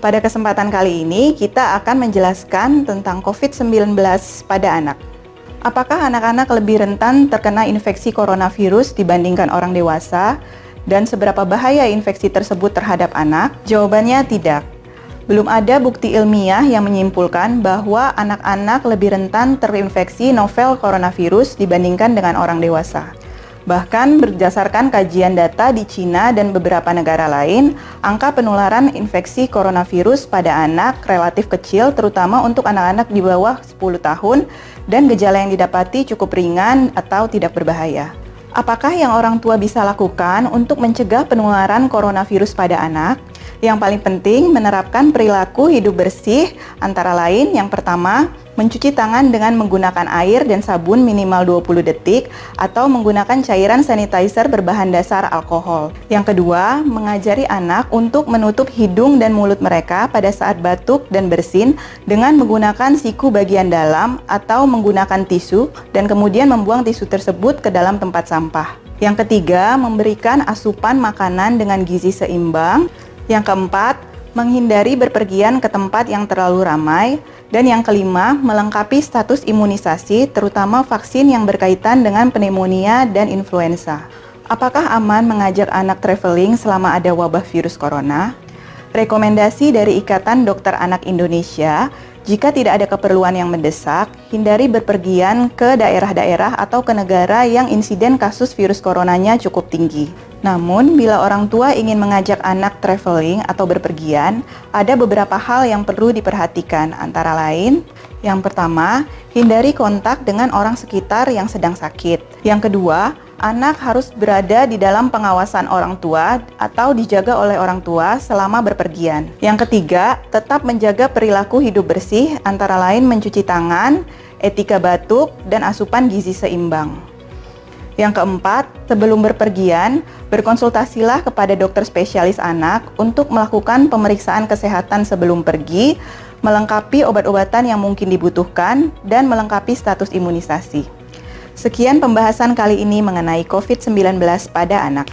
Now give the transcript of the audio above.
Pada kesempatan kali ini, kita akan menjelaskan tentang COVID-19 pada anak. Apakah anak-anak lebih rentan terkena infeksi coronavirus dibandingkan orang dewasa? Dan seberapa bahaya infeksi tersebut terhadap anak? Jawabannya tidak. Belum ada bukti ilmiah yang menyimpulkan bahwa anak-anak lebih rentan terinfeksi novel coronavirus dibandingkan dengan orang dewasa. Bahkan berdasarkan kajian data di Cina dan beberapa negara lain, angka penularan infeksi coronavirus pada anak relatif kecil, terutama untuk anak-anak di bawah 10 tahun, dan gejala yang didapati cukup ringan atau tidak berbahaya. Apakah yang orang tua bisa lakukan untuk mencegah penularan coronavirus pada anak? Yang paling penting, menerapkan perilaku hidup bersih, antara lain yang pertama, mencuci tangan dengan menggunakan air dan sabun minimal 20 detik atau menggunakan cairan sanitizer berbahan dasar alkohol. Yang kedua, mengajari anak untuk menutup hidung dan mulut mereka pada saat batuk dan bersin dengan menggunakan siku bagian dalam atau menggunakan tisu dan kemudian membuang tisu tersebut ke dalam tempat sampah. Yang ketiga, memberikan asupan makanan dengan gizi seimbang. Yang keempat, menghindari berpergian ke tempat yang terlalu ramai. Dan yang kelima, melengkapi status imunisasi, terutama vaksin yang berkaitan dengan pneumonia dan influenza. Apakah aman mengajak anak traveling selama ada wabah virus corona? Rekomendasi dari Ikatan Dokter Anak Indonesia, jika tidak ada keperluan yang mendesak, hindari berpergian ke daerah-daerah atau ke negara yang insiden kasus virus coronanya cukup tinggi. Namun, bila orang tua ingin mengajak anak traveling atau berpergian, ada beberapa hal yang perlu diperhatikan, antara lain, yang pertama, hindari kontak dengan orang sekitar yang sedang sakit. Yang kedua, anak harus berada di dalam pengawasan orang tua atau dijaga oleh orang tua selama berpergian. Yang ketiga, tetap menjaga perilaku hidup bersih, antara lain mencuci tangan, etika batuk, dan asupan gizi seimbang. Yang keempat, sebelum berpergian, berkonsultasilah kepada dokter spesialis anak untuk melakukan pemeriksaan kesehatan sebelum pergi, melengkapi obat-obatan yang mungkin dibutuhkan, dan melengkapi status imunisasi. Sekian pembahasan kali ini mengenai COVID-19 pada anak.